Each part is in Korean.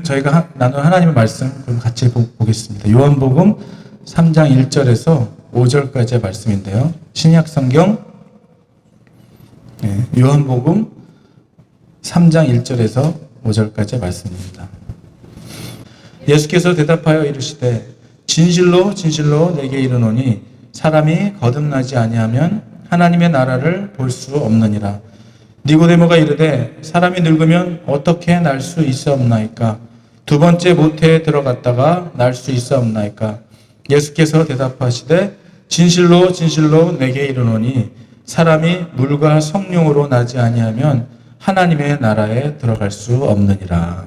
저희가 나눈 하나님의 말씀 그럼 같이 보겠습니다. 요한복음 3장 1절에서 5절까지의 말씀인데요. 신약 성경 요한복음 3장 1절에서 5절까지의 말씀입니다. 예수께서 대답하여 이르시되 진실로 진실로 내게 이르노니 사람이 거듭나지 아니하면 하나님의 나라를 볼 수 없느니라. 니고데모가 이르되 사람이 늙으면 어떻게 날 수 있사옵나이까? 두 번째 모태에 들어갔다가 날 수 있사옵나이까? 예수께서 대답하시되 진실로 진실로 내게 이르노니 사람이 물과 성령으로 나지 아니하면 하나님의 나라에 들어갈 수 없느니라.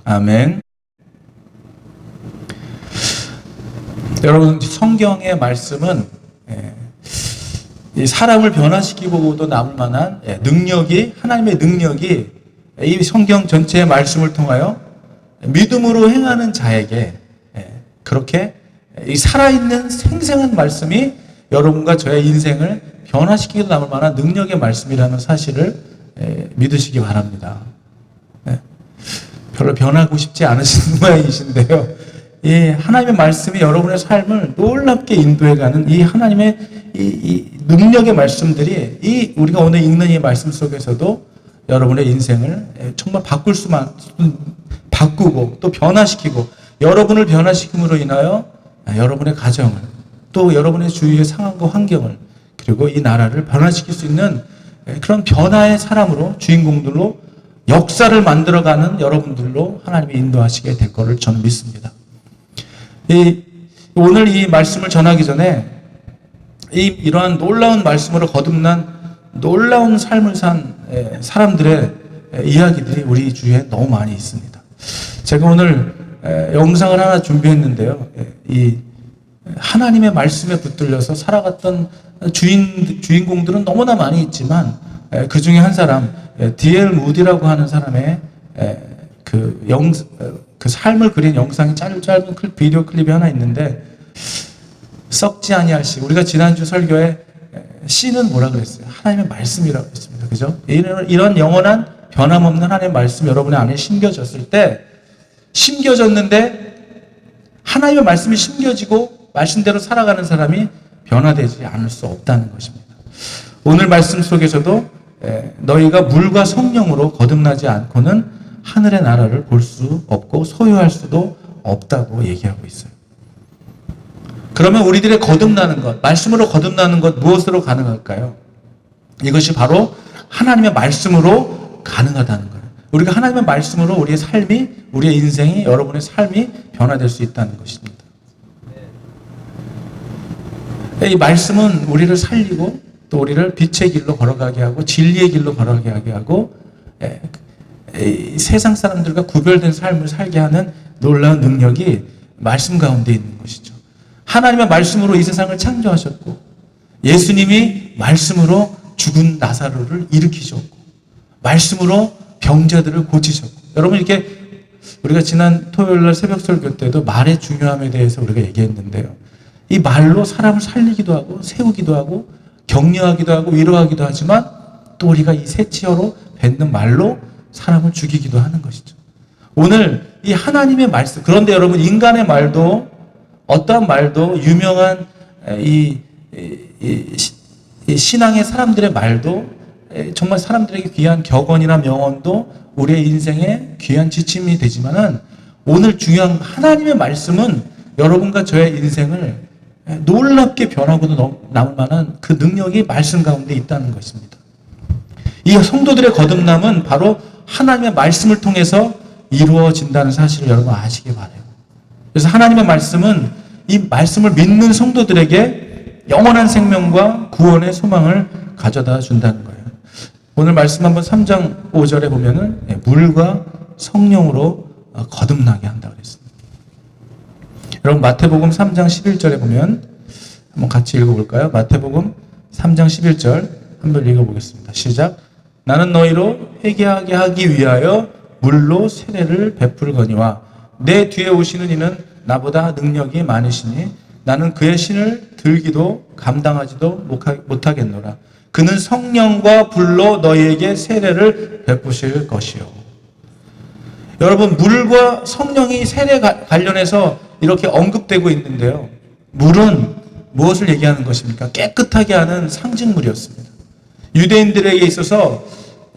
아멘. 여러분, 성경의 말씀은 이 사람을 변화시키고도 남을 만한 능력이, 하나님의 능력이 이 성경 전체의 말씀을 통하여 믿음으로 행하는 자에게 그렇게 이 살아있는 생생한 말씀이 여러분과 저의 인생을 변화시키고 남을 만한 능력의 말씀이라는 사실을 믿으시기 바랍니다. 별로 변하고 싶지 않으신 모양이신데요. 이 하나님의 말씀이 여러분의 삶을 놀랍게 인도해가는 이 하나님의 이 능력의 말씀들이 우리가 오늘 읽는 이 말씀 속에서도 여러분의 인생을 정말 바꾸고 또 변화시키고 여러분을 변화시킴으로 인하여 여러분의 가정을 또 여러분의 주위의 상황과 환경을 그리고 이 나라를 변화시킬 수 있는 그런 변화의 사람으로 주인공들로 역사를 만들어가는 여러분들로 하나님이 인도하시게 될 것을 저는 믿습니다. 오늘 이 말씀을 전하기 전에 이러한 놀라운 말씀으로 거듭난 놀라운 삶을 산 사람들의 이야기들이 우리 주위에 너무 많이 있습니다. 제가 오늘 영상을 하나 준비했는데요. 이 하나님의 말씀에 붙들려서 살아갔던 주인공들은 너무나 많이 있지만 그 중에 한 사람 D.L. 무디라고 하는 사람의 그 삶을 그린 영상이 짧은 비디오 클립이 하나 있는데 썩지 아니할 씨, 우리가 지난주 설교에 씨는 뭐라 그랬어요? 하나님의 말씀이라고 했습니다. 그죠? 이런 영원한 변함없는 하나님의 말씀 여러분의 안에 심겨졌는데 하나님의 말씀이 심겨지고 말씀대로 살아가는 사람이 변화되지 않을 수 없다는 것입니다. 오늘 말씀 속에서도 너희가 물과 성령으로 거듭나지 않고는 하늘의 나라를 볼 수 없고 소유할 수도 없다고 얘기하고 있어요. 그러면 우리들의 거듭나는 것, 말씀으로 거듭나는 것 무엇으로 가능할까요? 이것이 바로 하나님의 말씀으로 가능하다는 거예요. 우리가 하나님의 말씀으로 우리의 삶이, 우리의 인생이, 여러분의 삶이 변화될 수 있다는 것입니다. 이 말씀은 우리를 살리고 또 우리를 빛의 길로 걸어가게 하고 진리의 길로 걸어가게 하고 세상 사람들과 구별된 삶을 살게 하는 놀라운 능력이 말씀 가운데 있는 것이죠. 하나님의 말씀으로 이 세상을 창조하셨고 예수님이 말씀으로 죽은 나사로를 일으키셨고 말씀으로 병자들을 고치셨고 여러분 이렇게 우리가 지난 토요일날 새벽 설교 때도 말의 중요함에 대해서 우리가 얘기했는데요. 이 말로 사람을 살리기도 하고 세우기도 하고 격려하기도 하고 위로하기도 하지만 또 우리가 이 새치어로 뱉는 말로 사람을 죽이기도 하는 것이죠. 오늘 이 하나님의 말씀, 그런데 여러분 인간의 말도 어떠한 말도 유명한 이 신앙의 사람들의 말도 정말 사람들에게 귀한 격언이나 명언도 우리의 인생에 귀한 지침이 되지만은 오늘 중요한 하나님의 말씀은 여러분과 저의 인생을 놀랍게 변하고도 남을 만한 그 능력이 말씀 가운데 있다는 것입니다. 이 성도들의 거듭남은 바로 하나님의 말씀을 통해서 이루어진다는 사실을 여러분 아시기 바라요. 그래서 하나님의 말씀은 이 말씀을 믿는 성도들에게 영원한 생명과 구원의 소망을 가져다 준다는 거예요. 오늘 말씀 한번 3장 5절에 보면은 물과 성령으로 거듭나게 한다고 그랬습니다. 여러분 마태복음 3장 11절에 보면 한번 같이 읽어볼까요? 마태복음 3장 11절 한번 읽어보겠습니다. 시작. 나는 너희로 회개하게 하기 위하여 물로 세례를 베풀거니와 내 뒤에 오시는 이는 나보다 능력이 많으시니 나는 그의 신을 들기도 감당하지도 못하겠노라. 그는 성령과 불로 너희에게 세례를 베푸실 것이요. 여러분, 물과 성령이 세례 관련해서 이렇게 언급되고 있는데요. 물은 무엇을 얘기하는 것입니까? 깨끗하게 하는 상징물이었습니다. 유대인들에게 있어서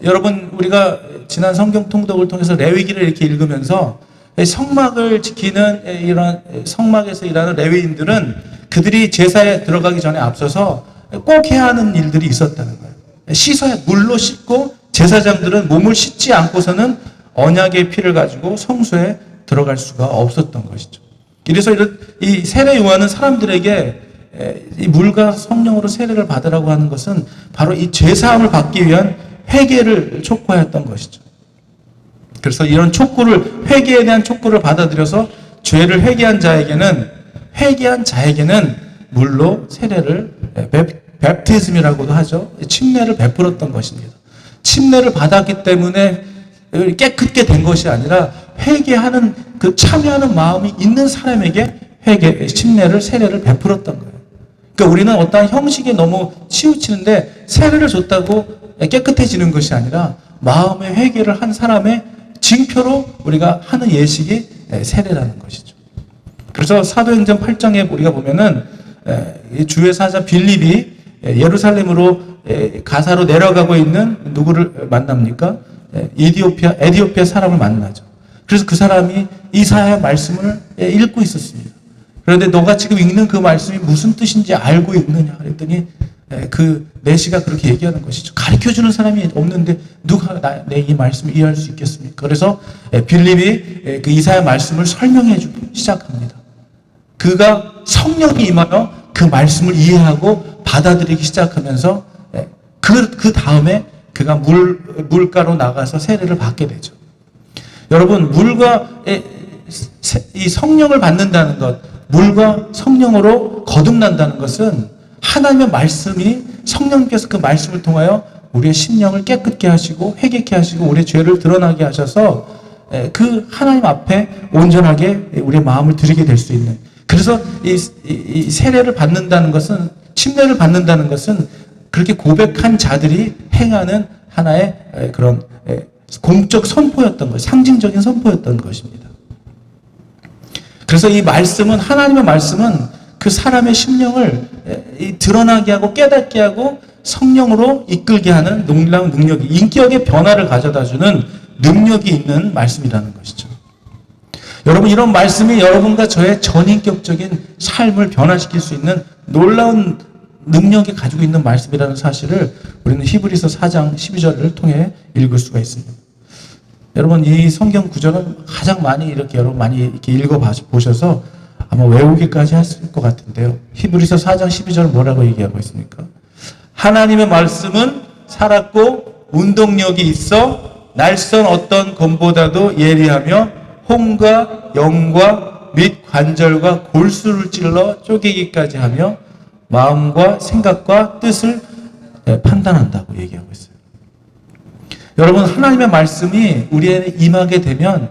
여러분, 우리가 지난 성경 통독을 통해서 레위기를 이렇게 읽으면서 성막을 지키는 이런 성막에서 일하는 레위인들은 그들이 제사에 들어가기 전에 앞서서 꼭 해야 하는 일들이 있었다는 거예요. 씻어야, 물로 씻고 제사장들은 몸을 씻지 않고서는 언약의 피를 가지고 성소에 들어갈 수가 없었던 것이죠. 그래서 이 세례 요한은 사람들에게 이 물과 성령으로 세례를 받으라고 하는 것은 바로 이 죄사함을 받기 위한 회개를 촉구하였던 것이죠. 그래서 이런 촉구를, 회개에 대한 촉구를 받아들여서 죄를 회개한 자에게는 물로 세례를, 뵙티즘이라고도 하죠. 침례를 베풀었던 것입니다. 침례를 받았기 때문에 깨끗게 된 것이 아니라 회개하는, 그 참여하는 마음이 있는 사람에게 침례를, 세례를 베풀었던 거예요. 그러니까 우리는 어떠한 형식에 너무 치우치는데, 세례를 줬다고 깨끗해지는 것이 아니라 마음의 회개를 한 사람의 징표로 우리가 하는 예식이 세례라는 것이죠. 그래서 사도행전 8장에 우리가 보면은 주의 사자 빌립이 예루살렘으로 가사로 내려가고 있는 누구를 만납니까? 에디오피아 사람을 만나죠. 그래서 그 사람이 이사야의 말씀을 읽고 있었습니다. 그런데 너가 지금 읽는 그 말씀이 무슨 뜻인지 알고 읽느냐 그랬더니 그 내시가 그렇게 얘기하는 것이죠. 가르쳐주는 사람이 없는데 누가 내 이 말씀을 이해할 수 있겠습니까? 그래서 빌립이 그 이사야 말씀을 설명해 주기 시작합니다. 그가 성령이 임하여 그 말씀을 이해하고 받아들이기 시작하면서 그 다음에 그가 물가로 나가서 세례를 받게 되죠. 여러분, 물과 이 성령을 받는다는 것, 물과 성령으로 거듭난다는 것은 하나님의 말씀이, 성령께서 그 말씀을 통하여 우리의 심령을 깨끗게 하시고 회개케 하시고 우리의 죄를 드러나게 하셔서 그 하나님 앞에 온전하게 우리의 마음을 드리게 될 수 있는, 그래서 이 세례를 받는다는 것은, 침례를 받는다는 것은 그렇게 고백한 자들이 행하는 하나의 그런 공적 선포였던 것, 상징적인 선포였던 것입니다. 그래서 이 말씀은, 하나님의 말씀은 그 사람의 심령을 드러나게 하고 깨닫게 하고 성령으로 이끌게 하는 놀라운 능력이, 인격의 변화를 가져다주는 능력이 있는 말씀이라는 것이죠. 여러분, 이런 말씀이 여러분과 저의 전인격적인 삶을 변화시킬 수 있는 놀라운 능력이 가지고 있는 말씀이라는 사실을 우리는 히브리서 4장 12절을 통해 읽을 수가 있습니다. 여러분, 이 성경 구절은 가장 많이 여러분 많이 이렇게 읽어보셔서 아마 외우기까지 하실 것 같은데요. 히브리서 4장 12절 뭐라고 얘기하고 있습니까? 하나님의 말씀은 살았고 운동력이 있어 날선 어떤 검보다도 예리하며 혼과 영과 및 관절과 골수를 찔러 쪼개기까지 하며 마음과 생각과 뜻을 판단한다고 얘기하고 있어요. 여러분, 하나님의 말씀이 우리에게 임하게 되면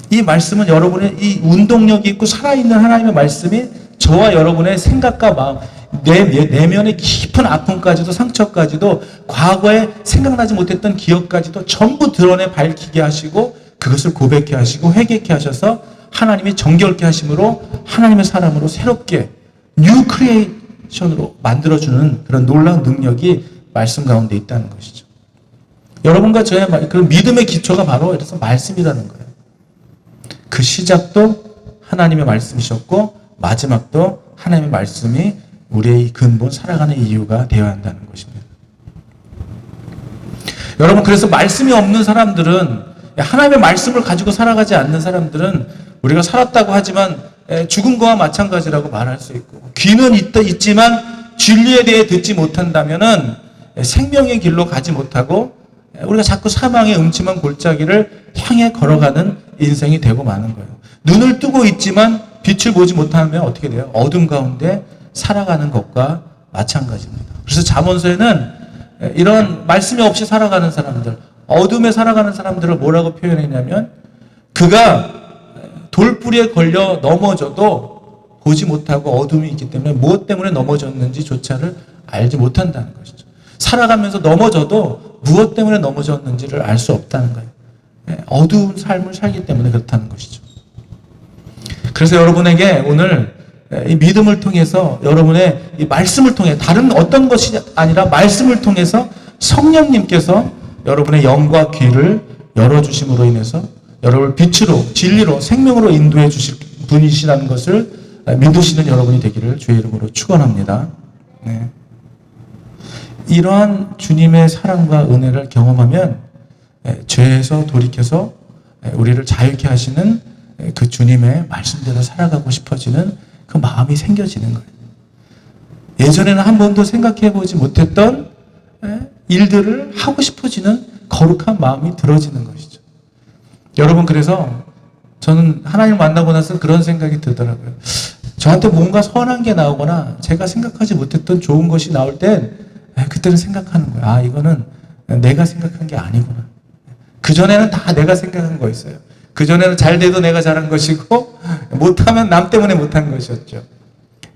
이 말씀은 여러분의 이 운동력이 있고 살아있는 하나님의 말씀이 저와 여러분의 생각과 마음, 내면의 깊은 아픔까지도, 상처까지도, 과거에 생각나지 못했던 기억까지도 전부 드러내 밝히게 하시고 그것을 고백케 하시고 회개케 하셔서 하나님이 정결케 하심으로 하나님의 사람으로 새롭게 뉴 크리에이션으로 만들어주는 그런 놀라운 능력이 말씀 가운데 있다는 것이죠. 여러분과 저의 그런 믿음의 기초가 바로 이래서 말씀이라는 거예요. 그 시작도 하나님의 말씀이셨고 마지막도 하나님의 말씀이 우리의 근본 살아가는 이유가 되어야 한다는 것입니다. 여러분, 그래서 말씀이 없는 사람들은, 하나님의 말씀을 가지고 살아가지 않는 사람들은 우리가 살았다고 하지만 죽은 거와 마찬가지라고 말할 수 있고, 귀는 있지만 진리에 대해 듣지 못한다면은 생명의 길로 가지 못하고 우리가 자꾸 사망의 음침한 골짜기를 향해 걸어가는 인생이 되고 마는 거예요. 눈을 뜨고 있지만 빛을 보지 못하면 어떻게 돼요? 어둠 가운데 살아가는 것과 마찬가지입니다. 그래서 잠언서에는 이런 말씀이 없이 살아가는 사람들, 어둠에 살아가는 사람들을 뭐라고 표현했냐면, 그가 돌뿌리에 걸려 넘어져도 보지 못하고 어둠이 있기 때문에 무엇 때문에 넘어졌는지조차를 알지 못한다는 것이죠. 살아가면서 넘어져도 무엇 때문에 넘어졌는지를 알 수 없다는 거예요. 어두운 삶을 살기 때문에 그렇다는 것이죠. 그래서 여러분에게 오늘 이 믿음을 통해서 여러분의 이 말씀을 통해 다른 어떤 것이 아니라 말씀을 통해서 성령님께서 여러분의 영과 귀를 열어주심으로 인해서 여러분을 빛으로 진리로 생명으로 인도해 주실 분이시라는 것을 믿으시는 여러분이 되기를 주의 이름으로 축원합니다. 네. 이러한 주님의 사랑과 은혜를 경험하면 죄에서 돌이켜서 우리를 자유케 하시는 그 주님의 말씀대로 살아가고 싶어지는 그 마음이 생겨지는 거예요. 예전에는 한 번도 생각해보지 못했던 일들을 하고 싶어지는 거룩한 마음이 들어지는 것이죠. 여러분, 그래서 저는 하나님을 만나고 나서 그런 생각이 들더라고요. 저한테 뭔가 선한 게 나오거나 제가 생각하지 못했던 좋은 것이 나올 땐 그때는 생각하는 거예요. 아, 이거는 내가 생각한 게 아니구나. 그전에는 다 내가 생각한 거였어요. 그전에는 잘 돼도 내가 잘한 것이고 못하면 남 때문에 못한 것이었죠.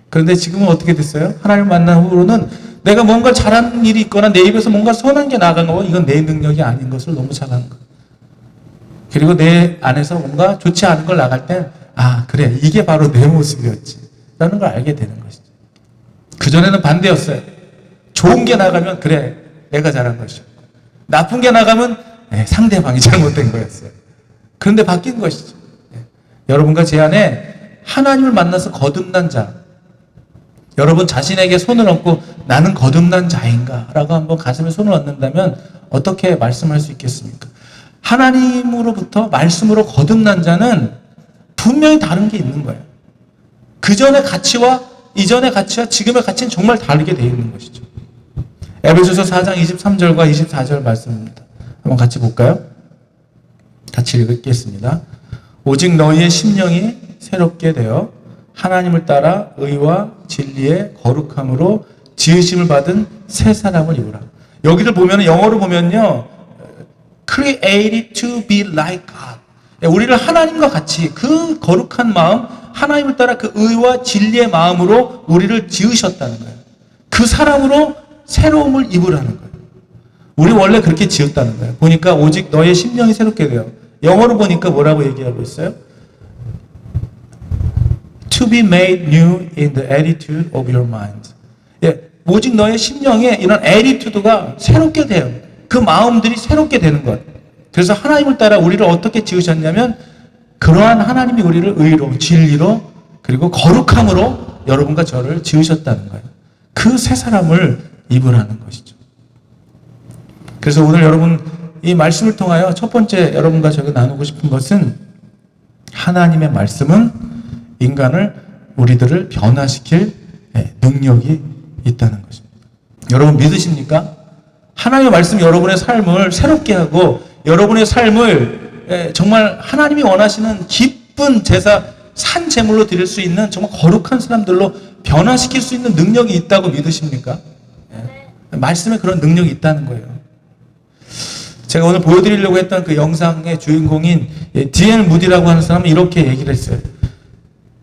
그런데 지금은 어떻게 됐어요? 하나님을 만난 후로는 내가 뭔가 잘한 일이 있거나 내 입에서 뭔가 선한 게 나간 거고 이건 내 능력이 아닌 것을 너무 잘 아는 거예요. 그리고 내 안에서 뭔가 좋지 않은 걸 나갈 땐 아, 그래, 이게 바로 내 모습이었지 라는 걸 알게 되는 것이죠. 그전에는 반대였어요. 좋은 게 나가면 그래, 내가 잘한 것이었고 나쁜 게 나가면 상대방이 잘못된 거였어요. 그런데 바뀐 것이죠. 여러분과 제 안에 하나님을 만나서 거듭난 자, 여러분 자신에게 손을 얹고 나는 거듭난 자인가? 라고 한번 가슴에 손을 얹는다면 어떻게 말씀할 수 있겠습니까? 하나님으로부터 말씀으로 거듭난 자는 분명히 다른 게 있는 거예요. 그전의 가치와 이전의 가치와 지금의 가치는 정말 다르게 되어 있는 것이죠. 에베소서 4장 23절과 24절 말씀입니다. 한번 같이 볼까요? 같이 읽겠습니다. 오직 너희의 심령이 새롭게 되어 하나님을 따라 의와 진리의 거룩함으로 지으심을 받은 새 사람을 입으라. 여기를 보면 영어로 보면요, created to be like God. 우리를 하나님과 같이 그 거룩한 마음, 하나님을 따라 그 의와 진리의 마음으로 우리를 지으셨다는 거예요. 그 사람으로 새로움을 입으라는 거예요. 우리 원래 그렇게 지었다는 거예요. 보니까 오직 너의 심령이 새롭게 되어. 영어로 보니까 뭐라고 얘기하고 있어요? To be made new in the attitude of your mind. 오직 너의 심령에 이런 attitude가 새롭게 돼요. 그 마음들이 새롭게 되는 것. 그래서 하나님을 따라 우리를 어떻게 지으셨냐면 그러한 하나님이 우리를 의로, 진리로, 그리고 거룩함으로 여러분과 저를 지으셨다는 거예요. 그 새 사람을 입으라는 것이죠. 그래서 오늘 여러분 이 말씀을 통하여 첫 번째 여러분과 제가 나누고 싶은 것은 하나님의 말씀은 인간을, 우리들을 변화시킬 능력이 있다는 것입니다. 여러분 믿으십니까? 하나님의 말씀이 여러분의 삶을 새롭게 하고 여러분의 삶을 정말 하나님이 원하시는 기쁜 제사, 산 제물로 드릴 수 있는 정말 거룩한 사람들로 변화시킬 수 있는 능력이 있다고 믿으십니까? 말씀에 그런 능력이 있다는 거예요. 제가 오늘 보여드리려고 했던 그 영상의 주인공인 D.L. 무디라고 하는 사람은 이렇게 얘기를 했어요.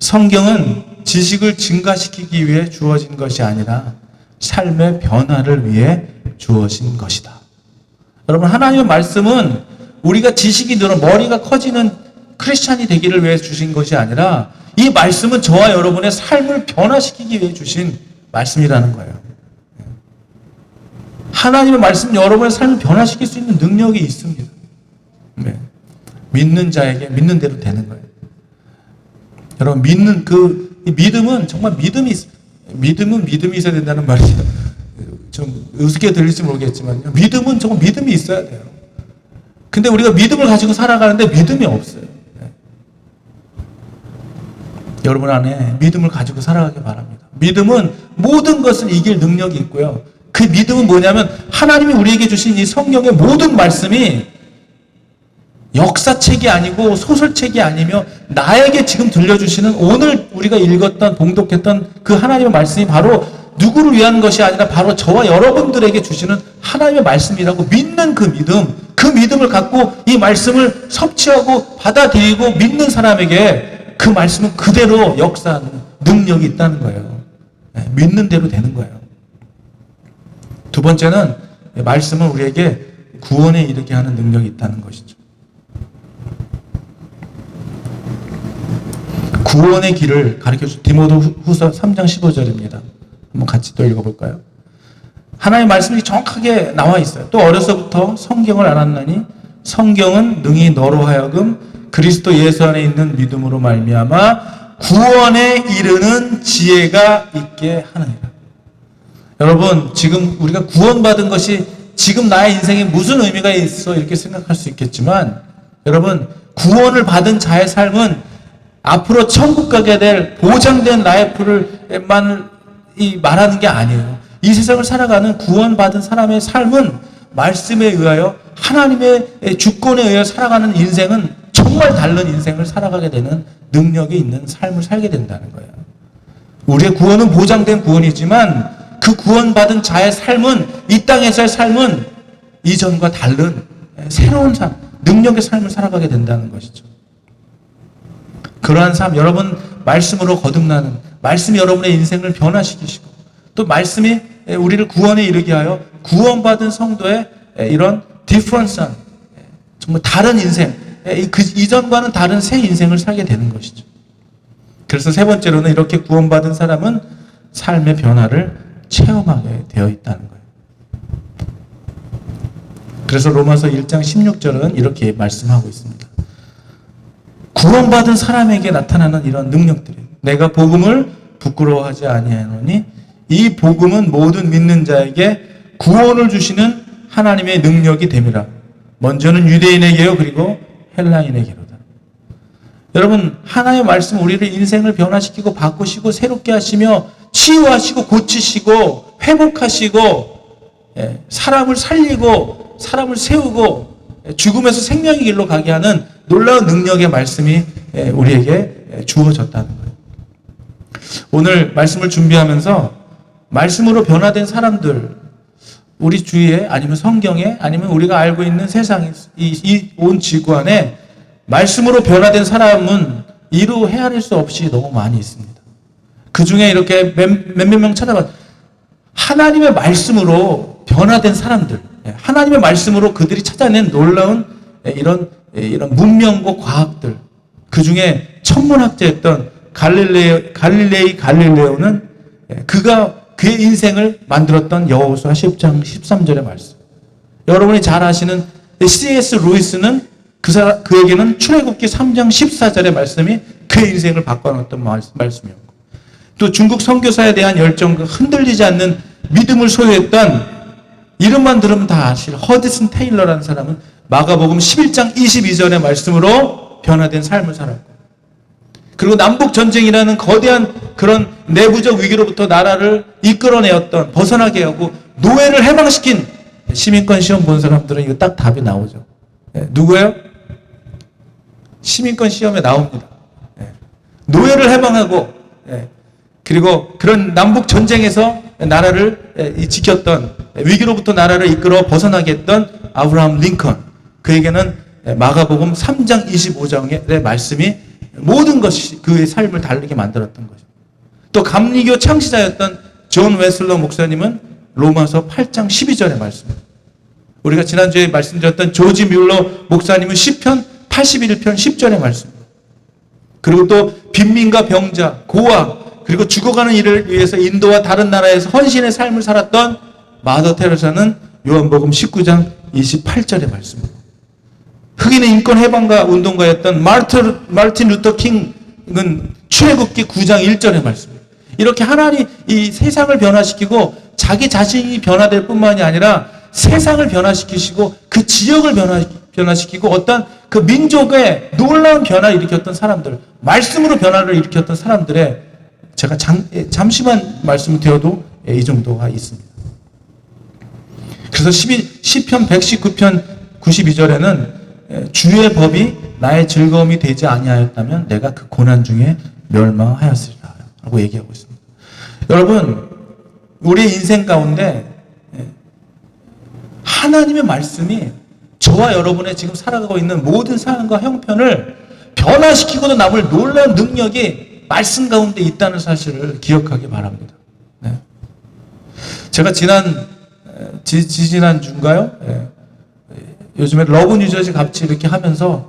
성경은 지식을 증가시키기 위해 주어진 것이 아니라 삶의 변화를 위해 주어진 것이다. 여러분, 하나님의 말씀은 우리가 지식이 늘어 머리가 커지는 크리스찬이 되기를 위해 주신 것이 아니라 이 말씀은 저와 여러분의 삶을 변화시키기 위해 주신 말씀이라는 거예요. 하나님의 말씀은 여러분의 삶을 변화시킬 수 있는 능력이 있습니다. 네. 믿는 자에게 믿는 대로 되는 거예요. 여러분, 믿는 믿음은 정말 믿음이 있어야 된다는 말이 좀 우습게 들릴지 모르겠지만요. 믿음은 정말 믿음이 있어야 돼요. 근데 우리가 믿음을 가지고 살아가는데 믿음이 없어요. 네. 여러분 안에 믿음을 가지고 살아가기 바랍니다. 믿음은 모든 것을 이길 능력이 있고요. 그 믿음은 뭐냐면 하나님이 우리에게 주신 이 성경의 모든 말씀이 역사책이 아니고 소설책이 아니며 나에게 지금 들려주시는 오늘 우리가 읽었던 봉독했던 그 하나님의 말씀이 바로 누구를 위한 것이 아니라 바로 저와 여러분들에게 주시는 하나님의 말씀이라고 믿는 그 믿음을 갖고 이 말씀을 섭취하고 받아들이고 믿는 사람에게 그 말씀은 그대로 역사하는 능력이 있다는 거예요. 믿는 대로 되는 거예요. 두 번째는 말씀은 우리에게 구원에 이르게 하는 능력이 있다는 것이죠. 구원의 길을 가르쳐준 디모데후서 3장 15절입니다. 한번 같이 또 읽어볼까요? 하나님의 말씀이 정확하게 나와 있어요. 또 어려서부터 성경을 알았나니 성경은 능히 너로 하여금 그리스도 예수 안에 있는 믿음으로 말미암아 구원에 이르는 지혜가 있게 하느니라. 여러분, 지금 우리가 구원받은 것이 지금 나의 인생에 무슨 의미가 있어 이렇게 생각할 수 있겠지만, 여러분, 구원을 받은 자의 삶은 앞으로 천국 가게 될 보장된 라이프를만 말하는 게 아니에요. 이 세상을 살아가는 구원받은 사람의 삶은 말씀에 의하여 하나님의 주권에 의하여 살아가는 인생은 정말 다른 인생을 살아가게 되는 능력이 있는 삶을 살게 된다는 거예요. 우리의 구원은 보장된 구원이지만 그 구원받은 자의 삶은, 이 땅에서의 삶은 이전과 다른 새로운 삶, 능력의 삶을 살아가게 된다는 것이죠. 그러한 삶, 여러분 말씀으로 거듭나는, 말씀이 여러분의 인생을 변화시키시고 또 말씀이 우리를 구원에 이르게 하여 구원받은 성도의 이런 디퍼런스한 정말 다른 인생, 그 이전과는 다른 새 인생을 살게 되는 것이죠. 그래서 세 번째로는 이렇게 구원받은 사람은 삶의 변화를 체험하게 되어 있다는 거예요. 그래서 로마서 1장 16절은 이렇게 말씀하고 있습니다. 구원받은 사람에게 나타나는 이런 능력들이, 내가 복음을 부끄러워하지 아니하노니 이 복음은 모든 믿는 자에게 구원을 주시는 하나님의 능력이 됨이라. 먼저는 유대인에게요, 그리고 헬라인에게로다. 여러분, 하나님의 말씀 우리를 인생을 변화시키고 바꾸시고 새롭게 하시며 치유하시고 고치시고 회복하시고 사람을 살리고 사람을 세우고 죽음에서 생명의 길로 가게 하는 놀라운 능력의 말씀이 우리에게 주어졌다는 거예요. 오늘 말씀을 준비하면서 말씀으로 변화된 사람들, 우리 주위에 아니면 성경에 아니면 우리가 알고 있는 세상에, 이 온 지구 안에 말씀으로 변화된 사람은 이루 헤아릴 수 없이 너무 많이 있습니다. 그 중에 이렇게 몇몇 명 찾아봐. 하나님의 말씀으로 변화된 사람들, 하나님의 말씀으로 그들이 찾아낸 놀라운 이런 문명과 과학들, 그 중에 천문학자였던 갈릴레오는 그가 그의 인생을 만들었던 여호수아 10장 13절의 말씀. 여러분이 잘 아시는 C.S. 루이스는 그에게는 출애굽기 3장 14절의 말씀이 그의 인생을 바꿔놓았던 말씀이었고, 또 중국 선교사에 대한 열정과 흔들리지 않는 믿음을 소유했던, 이름만 들으면 다 아실 허드슨 테일러라는 사람은 마가복음 11장 22절의 말씀으로 변화된 삶을 살았고, 그리고 남북전쟁이라는 거대한 그런 내부적 위기로부터 나라를 이끌어내었던, 벗어나게 하고 노예를 해방시킨, 시민권 시험 본 사람들은 이거 딱 답이 나오죠. 누구예요? 시민권 시험에 나옵니다. 노예를 해방하고 그리고 그런 남북 전쟁에서 나라를 지켰던, 위기로부터 나라를 이끌어 벗어나게 했던 아브라함 링컨, 그에게는 마가복음 3장 25장의 말씀이 모든 것이 그의 삶을 다르게 만들었던 거죠. 또 감리교 창시자였던 존 웨슬러 목사님은 로마서 8장 12절의 말씀, 우리가 지난주에 말씀드렸던 조지 뮬러 목사님은 시편 81편 10절의 말씀, 그리고 또 빈민과 병자, 고아, 그리고 죽어가는 이를 위해서 인도와 다른 나라에서 헌신의 삶을 살았던 마더 테레사는 요한복음 19장 28절의 말씀, 흑인의 인권 해방가 운동가였던 마르틴 루터 킹은 출애굽기 9장 1절의 말씀. 이렇게 하나님 이 세상을 변화시키고 자기 자신이 변화될 뿐만이 아니라 세상을 변화시키시고 그 지역을 변화시키고 어떤 그 민족의 놀라운 변화를 일으켰던 사람들, 말씀으로 변화를 일으켰던 사람들의, 제가 잠시만 말씀을 드려도 이 정도가 있습니다. 그래서 시편 119편 92절에는 주의 법이 나의 즐거움이 되지 아니하였다면 내가 그 고난 중에 멸망하였으리라 라고 얘기하고 있습니다. 여러분, 우리의 인생 가운데 하나님의 말씀이 저와 여러분의 지금 살아가고 있는 모든 상황과 형편을 변화시키고도 남을 놀라운 능력이 말씀 가운데 있다는 사실을 기억하기 바랍니다. 네. 제가 지지난 주인가요? 요즘에 러브 뉴저지 같이 이렇게 하면서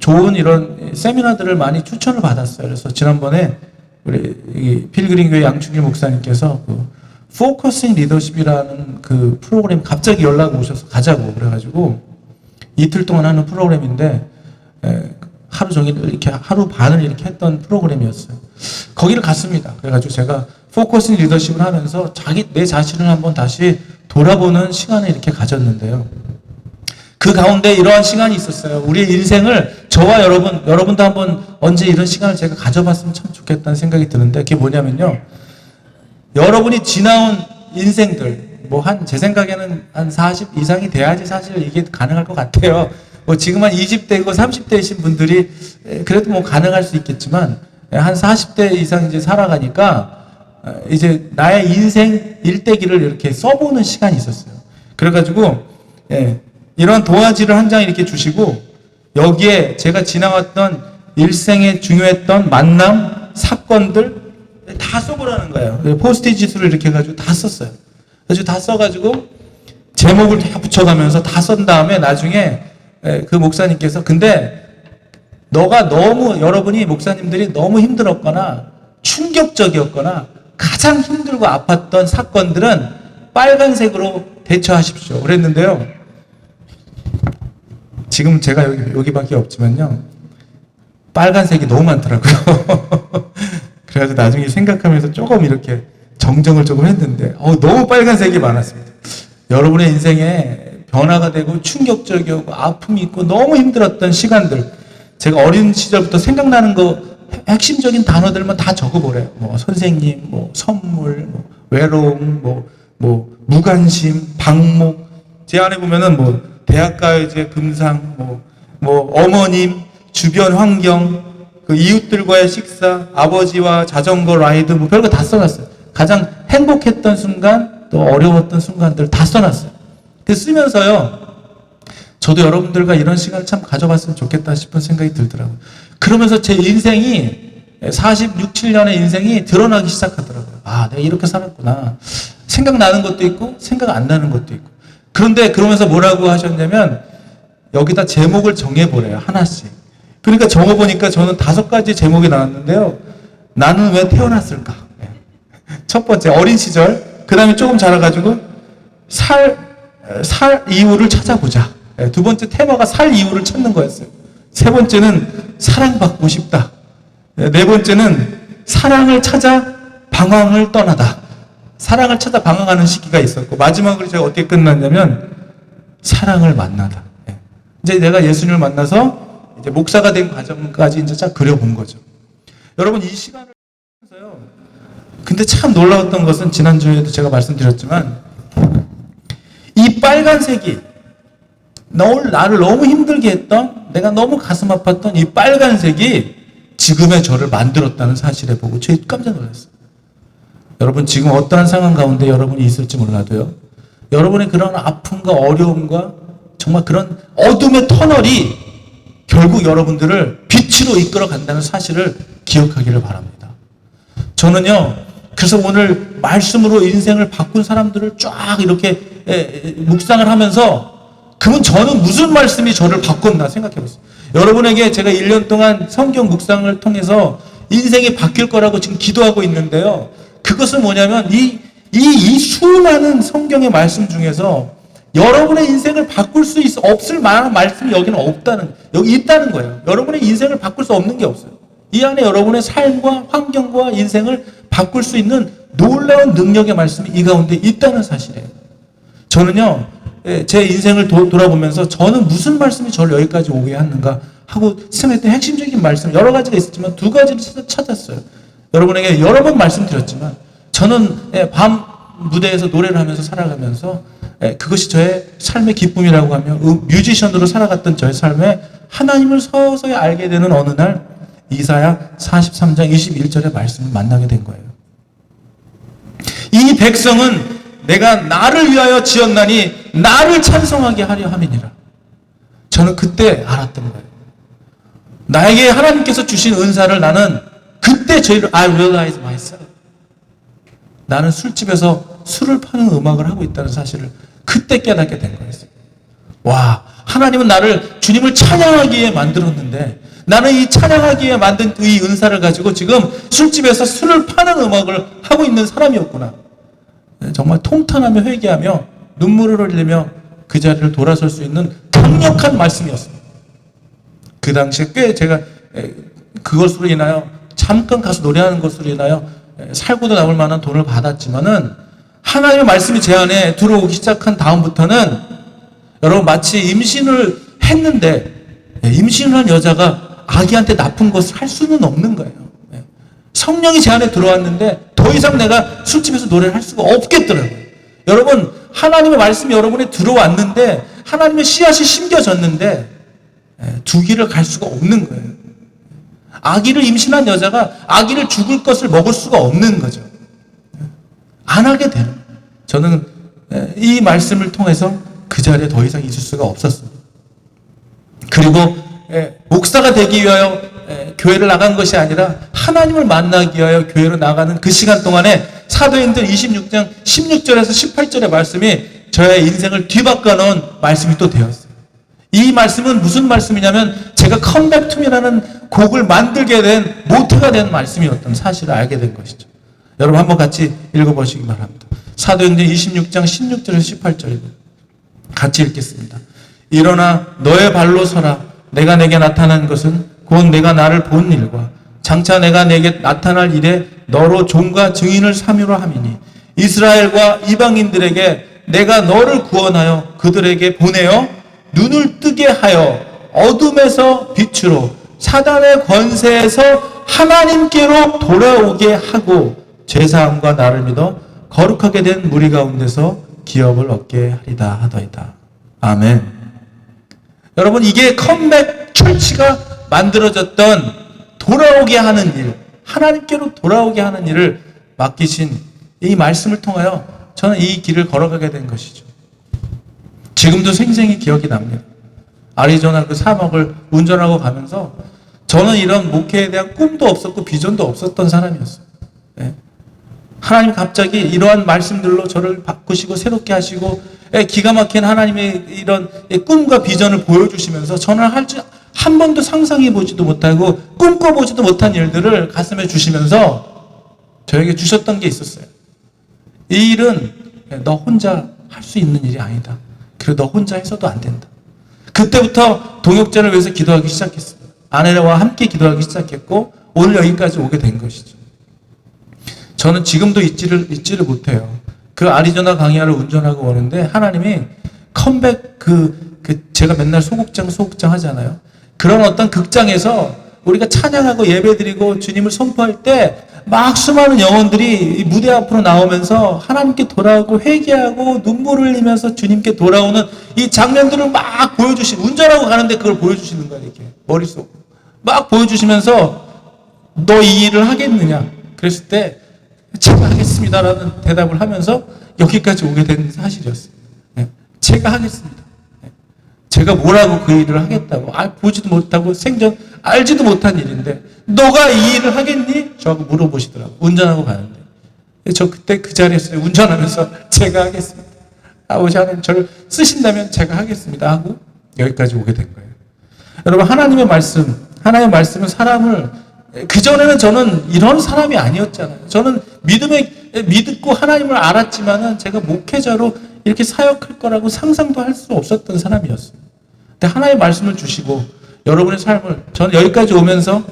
좋은 이런 세미나들을 많이 추천을 받았어요. 그래서 지난번에 우리 이 필그림교회 양충일 목사님께서 그 포커싱 리더십이라는 그 프로그램 갑자기 연락 오셔서 가자고 그래가지고 이틀 동안 하는 프로그램인데 하루 종일 이렇게 하루 반을 이렇게 했던 프로그램이었어요. 거기를 갔습니다. 그래가지고 제가 포커싱 리더십을 하면서 내 자신을 한번 다시 돌아보는 시간을 이렇게 가졌는데요. 그 가운데 이러한 시간이 있었어요. 우리의 인생을 저와 여러분도 한번 언제 이런 시간을 제가 가져봤으면 참 좋겠다는 생각이 드는데 그게 뭐냐면요. 여러분이 지나온 인생들 제 생각에는 한 40 이상이 돼야지 사실 이게 가능할 것 같아요. 지금 한 20대고 30대이신 분들이 그래도 가능할 수 있겠지만 한 40대 이상 이제 살아가니까 이제 나의 인생 일대기를 이렇게 써보는 시간이 있었어요. 그래가지고 이런 도화지를 한 장 이렇게 주시고 여기에 제가 지나왔던 일생에 중요했던 만남, 사건들 다 써보라는 거예요. 포스트잇으로 이렇게 해가지고 다 썼어요. 그래서 다 써가지고 제목을 다 붙여가면서 다 쓴 다음에 나중에 그 목사님께서 근데 여러분이 목사님들이 너무 힘들었거나 충격적이었거나 가장 힘들고 아팠던 사건들은 빨간색으로 대처하십시오. 그랬는데요. 지금 제가 여기밖에 없지만요. 빨간색이 너무 많더라고요. 그래서 나중에 생각하면서 조금 이렇게 정정을 조금 했는데 너무 빨간색이 많았습니다. 여러분의 인생에 변화가 되고 충격적이고 아픔이 있고 너무 힘들었던 시간들 제가 어린 시절부터 생각나는 거 핵심적인 단어들만 다 적어보래요. 선생님, 선물, 외로움, 무관심, 방목 제 안에 보면은 대학가요제 금상, 어머님, 주변 환경, 그 이웃들과의 식사, 아버지와 자전거 라이드, 별거 다 써놨어요. 가장 행복했던 순간, 또 어려웠던 순간들 다 써놨어요. 그래서 쓰면서요, 저도 여러분들과 이런 시간을 참 가져봤으면 좋겠다 싶은 생각이 들더라고요. 그러면서 제 인생이, 46, 7년의 인생이 드러나기 시작하더라고요. 내가 이렇게 살았구나. 생각나는 것도 있고, 생각 안 나는 것도 있고. 그런데 그러면서 뭐라고 하셨냐면 여기다 제목을 정해보래요. 하나씩. 그러니까 적어보니까 저는 5가지 제목이 나왔는데요. 나는 왜 태어났을까? 첫 번째 어린 시절. 그 다음에 조금 자라가지고 살 이유를 찾아보자. 두 번째 테마가 살 이유를 찾는 거였어요. 세 번째는 사랑받고 싶다. 네 번째는 사랑을 찾아 방황을 떠나다. 사랑을 찾아 방황하는 시기가 있었고 마지막으로 제가 어떻게 끝났냐면 사랑을 만나다. 이제 내가 예수님을 만나서 이제 목사가 된 과정까지 이제 쫙 그려본 거죠. 여러분 이 시간을 하면서요. 근데 참 놀라웠던 것은 지난주에도 제가 말씀드렸지만 이 빨간색이 나를 너무 힘들게 했던 내가 너무 가슴 아팠던 이 빨간색이 지금의 저를 만들었다는 사실에 보고 저 깜짝 놀랐어요. 여러분 지금 어떠한 상황 가운데 여러분이 있을지 몰라도요. 여러분의 그런 아픔과 어려움과 정말 그런 어둠의 터널이 결국 여러분들을 빛으로 이끌어 간다는 사실을 기억하기를 바랍니다. 저는요. 그래서 오늘 말씀으로 인생을 바꾼 사람들을 쫙 이렇게 묵상을 하면서 그러면 저는 무슨 말씀이 저를 바꿨나 생각해 봤어요. 여러분에게 제가 1년 동안 성경 묵상을 통해서 인생이 바뀔 거라고 지금 기도하고 있는데요. 그것은 뭐냐면 이 수많은 성경의 말씀 중에서 여러분의 인생을 바꿀 수 없을 만한 말씀이 여기 있다는 거예요. 여러분의 인생을 바꿀 수 없는 게 없어요. 이 안에 여러분의 삶과 환경과 인생을 바꿀 수 있는 놀라운 능력의 말씀이 이 가운데 있다는 사실이에요. 저는요, 제 인생을 돌아보면서 저는 무슨 말씀이 저를 여기까지 오게 했는가 하고 생각했던 핵심적인 말씀, 여러 가지가 있었지만 2가지를 찾았어요. 여러분에게 여러 번 말씀드렸지만 저는 밤 무대에서 노래를 하면서 살아가면서 그것이 저의 삶의 기쁨이라고 하며 뮤지션으로 살아갔던 저의 삶에 하나님을 서서히 알게 되는 어느 날 이사야 43장 21절의 말씀을 만나게 된 거예요. 이 백성은 내가 나를 위하여 지었나니 나를 찬송하게 하려 함이니라. 저는 그때 알았던 거예요. 나에게 하나님께서 주신 은사를 나는 그때 I realize myself. 나는 술집에서 술을 파는 음악을 하고 있다는 사실을 그때 깨닫게 된 거였어요. 와, 하나님은 나를 주님을 찬양하기에 만들었는데 나는 이 찬양하기에 만든 이 은사를 가지고 지금 술집에서 술을 파는 음악을 하고 있는 사람이었구나. 정말 통탄하며 회개하며 눈물을 흘리며 그 자리를 돌아설 수 있는 강력한 말씀이었습니다. 그 당시에 꽤 제가 그것으로 인하여 잠깐 가서 노래하는 것으로 인하여 살고도 남을 만한 돈을 받았지만은 하나님의 말씀이 제 안에 들어오기 시작한 다음부터는 여러분 마치 임신을 했는데 임신을 한 여자가 아기한테 나쁜 것을 할 수는 없는 거예요. 성령이 제 안에 들어왔는데 더 이상 내가 술집에서 노래를 할 수가 없겠더라고요. 여러분 하나님의 말씀이 여러분에 들어왔는데 하나님의 씨앗이 심겨졌는데 두 길을 갈 수가 없는 거예요. 아기를 임신한 여자가 아기를 죽을 것을 먹을 수가 없는 거죠. 안 하게 되는 거예요. 저는 이 말씀을 통해서 그 자리에 더 이상 있을 수가 없었습니다. 그리고 목사가 되기 위하여 교회를 나간 것이 아니라 하나님을 만나기 위하여 교회로 나가는 그 시간 동안에 사도행전 26장 16절에서 18절의 말씀이 저의 인생을 뒤바꿔 놓은 말씀이 또 되었어요. 이 말씀은 무슨 말씀이냐면 제가 컴백 투미라는 곡을 만들게 된 모태가 된 말씀이었던 사실을 알게 된 것이죠. 여러분 한번 같이 읽어보시기 바랍니다. 사도행전 26장 16절에서 18절입니다. 같이 읽겠습니다. 일어나 너의 발로 서라. 내가 내게 나타난 것은 곧 내가 나를 본 일과 장차 내가 내게 나타날 일에 너로 종과 증인을 삼위로 함이니 이스라엘과 이방인들에게 내가 너를 구원하여 그들에게 보내어 눈을 뜨게 하여 어둠에서 빛으로 사단의 권세에서 하나님께로 돌아오게 하고 죄사함과 나를 믿어 거룩하게 된 무리 가운데서 기업을 얻게 하리다 하더이다. 아멘. 여러분 이게 컴백 철치가 만들어졌던 돌아오게 하는 일, 하나님께로 돌아오게 하는 일을 맡기신 이 말씀을 통하여 저는 이 길을 걸어가게 된 것이죠. 지금도 생생히 기억이 납니다. 아리조나 그 사막을 운전하고 가면서 저는 이런 목회에 대한 꿈도 없었고 비전도 없었던 사람이었어요. 네. 하나님 갑자기 이러한 말씀들로 저를 바꾸시고 새롭게 하시고 기가 막힌 하나님의 이런 꿈과 비전을 보여주시면서 저는 한 번도 상상해 보지도 못하고 꿈꿔보지도 못한 일들을 가슴에 주시면서 저에게 주셨던 게 있었어요. 이 일은 너 혼자 할 수 있는 일이 아니다. 그리고 너 혼자 해서도 안 된다. 그때부터 동역자를 위해서 기도하기 시작했습니다. 아내와 함께 기도하기 시작했고 오늘 여기까지 오게 된 것이죠. 저는 지금도 잊지를 못해요. 그 아리조나 강야를 운전하고 오는데 하나님이 컴백 제가 맨날 소극장 하잖아요. 그런 어떤 극장에서 우리가 찬양하고 예배드리고 주님을 선포할 때 막 수많은 영혼들이 무대 앞으로 나오면서 하나님께 돌아오고 회개하고 눈물을 흘리면서 주님께 돌아오는 이 장면들을 막 운전하고 가는데 그걸 보여주시는 거예요. 이렇게 머릿속으로 막 보여주시면서 너 이 일을 하겠느냐 그랬을 때 제가 하겠습니다라는 대답을 하면서 여기까지 오게 된 사실이었어요. 제가 하겠습니다. 제가 뭐라고 그 일을 하겠다고 보지도 못하고 생전 알지도 못한 일인데 너가 이 일을 하겠니? 저하고 물어보시더라고요. 운전하고 가는데 저 그때 그 자리에서 운전하면서 제가 하겠습니다. 아버지 하나님 저를 쓰신다면 제가 하겠습니다 하고 여기까지 오게 된 거예요. 여러분 하나님의 말씀은 사람을 그전에는 저는 이런 사람이 아니었잖아요. 저는 믿고 하나님을 알았지만은 제가 목회자로 이렇게 사역할 거라고 상상도 할 수 없었던 사람이었어요. 근데 하나님의 말씀을 주시고 여러분의 삶을 저는 여기까지 오면서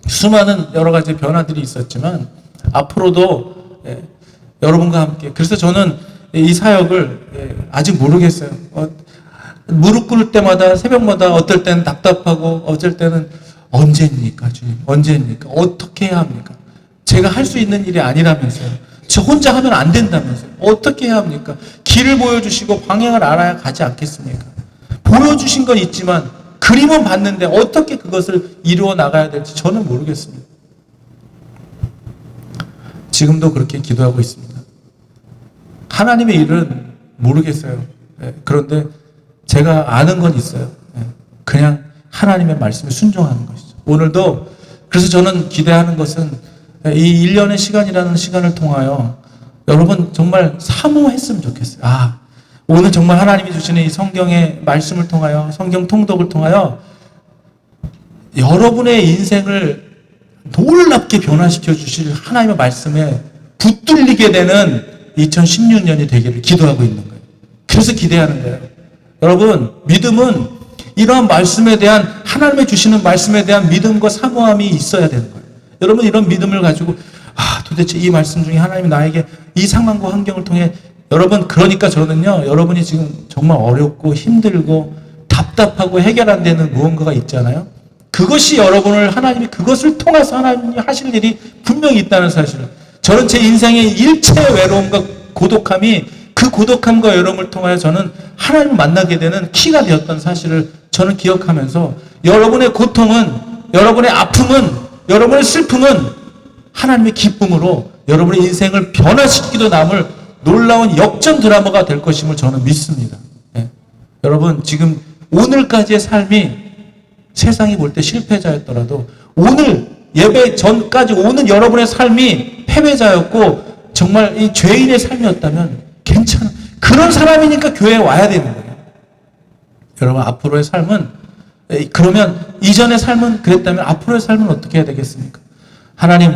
수많은 여러 가지 변화들이 있었지만 앞으로도 여러분과 함께 그래서 저는 이 사역을 아직 모르겠어요. 무릎 꿇을 때마다 새벽마다 어떨 때는 답답하고 어쩔 때는 언제입니까 주님? 언제입니까? 어떻게 해야 합니까? 제가 할 수 있는 일이 아니라면서요. 저 혼자 하면 안 된다면서요. 어떻게 해야 합니까? 길을 보여주시고 방향을 알아야 가지 않겠습니까? 보여주신 건 있지만 그림은 봤는데 어떻게 그것을 이루어 나가야 될지 저는 모르겠습니다. 지금도 그렇게 기도하고 있습니다. 하나님의 일은 모르겠어요. 그런데 제가 아는 건 있어요. 그냥 하나님의 말씀에 순종하는 것이죠. 오늘도 그래서 저는 기대하는 것은 이 1년의 시간이라는 시간을 통하여 여러분 정말 사모했으면 좋겠어요. 오늘 정말 하나님이 주시는 이 성경의 말씀을 통하여, 성경 통독을 통하여 여러분의 인생을 놀랍게 변화시켜 주실 하나님의 말씀에 붙들리게 되는 2016년이 되기를 기도하고 있는 거예요. 그래서 기대하는 거예요. 여러분, 믿음은 이러한 말씀에 대한, 하나님의 주시는 말씀에 대한 믿음과 사모함이 있어야 되는 거예요. 여러분, 이런 믿음을 가지고 도대체 이 말씀 중에 하나님이 나에게 이 상황과 환경을 통해, 여러분, 그러니까 저는요, 여러분이 지금 정말 어렵고 힘들고 답답하고 해결 안 되는 무언가가 있잖아요. 그것이 여러분을, 하나님이 그것을 통해서 하나님이 하실 일이 분명히 있다는 사실을, 저는 제 인생의 일체의 외로움과 고독함이, 그 고독함과 외로움을 통하여 저는 하나님을 만나게 되는 키가 되었던 사실을 저는 기억하면서, 여러분의 고통은, 여러분의 아픔은, 여러분의 슬픔은 하나님의 기쁨으로 여러분의 인생을 변화시키기도 남을 놀라운 역전 드라마가 될 것임을 저는 믿습니다. 예. 여러분, 지금 오늘까지의 삶이 세상이 볼 때 실패자였더라도, 오늘 예배 전까지 오는 여러분의 삶이 패배자였고 정말 이 죄인의 삶이었다면 괜찮아. 그런 사람이니까 교회에 와야 되는 거예요. 여러분, 앞으로의 삶은, 그러면 이전의 삶은 그랬다면 앞으로의 삶은 어떻게 해야 되겠습니까? 하나님,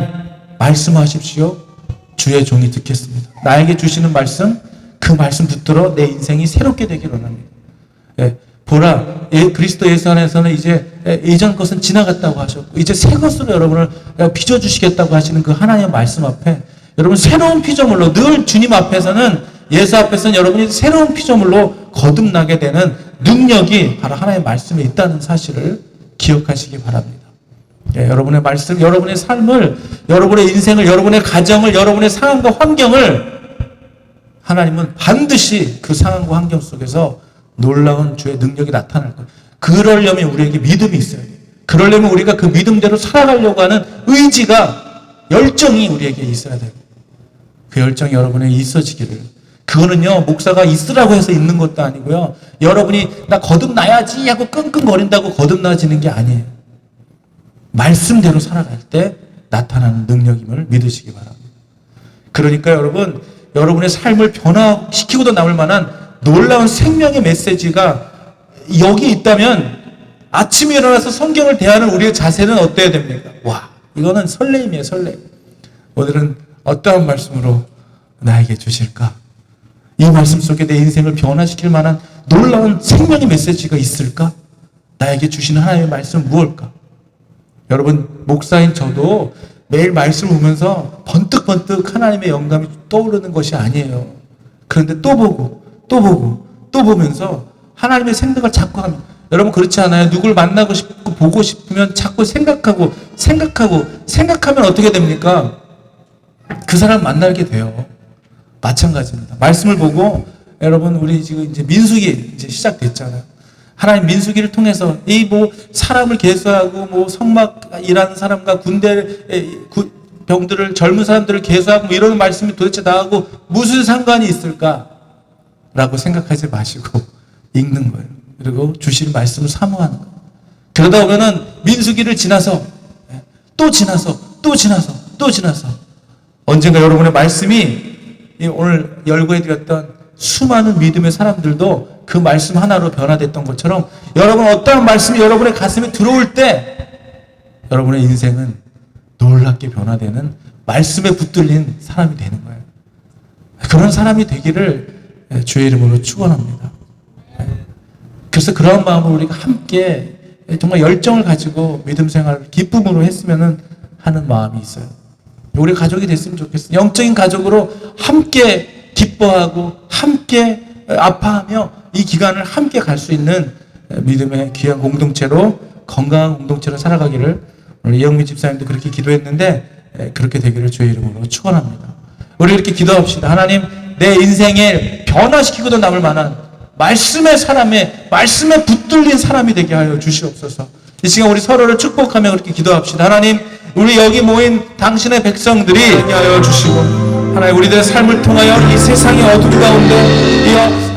말씀하십시오. 주의 종이 듣겠습니다. 나에게 주시는 말씀, 그 말씀 붙들어 내 인생이 새롭게 되기를 원합니다. 예, 보라, 그리스도 예수 안에서는 이제 이전 것은 지나갔다고 하셨고 이제 새 것으로 여러분을 빚어주시겠다고 하시는 그 하나님의 말씀 앞에, 여러분 새로운 피조물로, 늘 주님 앞에서는, 예수 앞에서는 여러분이 새로운 피조물로 거듭나게 되는 능력이 바로 하나님의 말씀에 있다는 사실을 기억하시기 바랍니다. 예, 여러분의 말씀, 여러분의 삶을, 여러분의 인생을, 여러분의 가정을, 여러분의 상황과 환경을 하나님은 반드시 그 상황과 환경 속에서 놀라운 주의 능력이 나타날 거예요. 그러려면 우리에게 믿음이 있어야 돼요. 그러려면 우리가 그 믿음대로 살아가려고 하는 의지가, 열정이 우리에게 있어야 돼요. 그 열정이 여러분에게 있어지기를. 그거는요, 목사가 있으라고 해서 있는 것도 아니고요, 여러분이 나 거듭나야지 하고 끙끙거린다고 거듭나지는 게 아니에요. 말씀대로 살아갈 때 나타나는 능력임을 믿으시기 바랍니다. 그러니까 여러분, 여러분의 삶을 변화시키고도 남을 만한 놀라운 생명의 메시지가 여기 있다면, 아침에 일어나서 성경을 대하는 우리의 자세는 어때야 됩니까? 와, 이거는 설레임이에요, 설레임. 오늘은 어떠한 말씀으로 나에게 주실까? 이 말씀 속에 내 인생을 변화시킬 만한 놀라운 생명의 메시지가 있을까? 나에게 주시는 하나님의 말씀은 무엇일까? 여러분, 목사인 저도 매일 말씀을 보면서 번뜩번뜩 하나님의 영감이 떠오르는 것이 아니에요. 그런데 또 보고 또 보고 또 보면서 하나님의 생각을 자꾸 합니다. 여러분, 그렇지 않아요? 누굴 만나고 싶고 보고 싶으면 자꾸 생각하면 어떻게 됩니까? 그 사람 만나게 돼요. 마찬가지입니다. 말씀을 보고, 여러분, 우리 지금 이제 민수기 이제 시작됐잖아요. 하나님 민수기를 통해서 사람을 계수하고 성막 일하는 사람과 군대 병들을, 젊은 사람들을 계수하고 이런 말씀이 도대체 나하고 무슨 상관이 있을까라고 생각하지 마시고 읽는 거예요. 그리고 주실 말씀을 사모하는 거예요. 그러다 보면은 민수기를 지나서 또 지나서 언젠가 여러분의 말씀이, 오늘 열거해드렸던 수많은 믿음의 사람들도 그 말씀 하나로 변화됐던 것처럼, 여러분 어떠한 말씀이 여러분의 가슴에 들어올 때 여러분의 인생은 놀랍게 변화되는, 말씀에 붙들린 사람이 되는 거예요. 그런 사람이 되기를 주의 이름으로 축원합니다. 그래서 그러한 마음으로 우리가 함께 정말 열정을 가지고 믿음 생활을 기쁨으로 했으면 하는 마음이 있어요. 우리 가족이 됐으면 좋겠어요. 영적인 가족으로 함께 기뻐하고 함께 아파하며 이 기간을 함께 갈 수 있는 믿음의 귀한 공동체로, 건강한 공동체로 살아가기를, 오늘 이영민 집사님도 그렇게 기도했는데 그렇게 되기를 주의 이름으로 축원합니다. 우리 이렇게 기도합시다. 하나님, 내 인생에 변화시키고도 남을 만한 말씀에 붙들린 사람이 되게 하여 주시옵소서. 이 시간 우리 서로를 축복하며 그렇게 기도합시다. 하나님, 우리 여기 모인 당신의 백성들이 하여 주시고, 하나님, 우리들의 삶을 통하여 이 세상의 어둠 가운데 이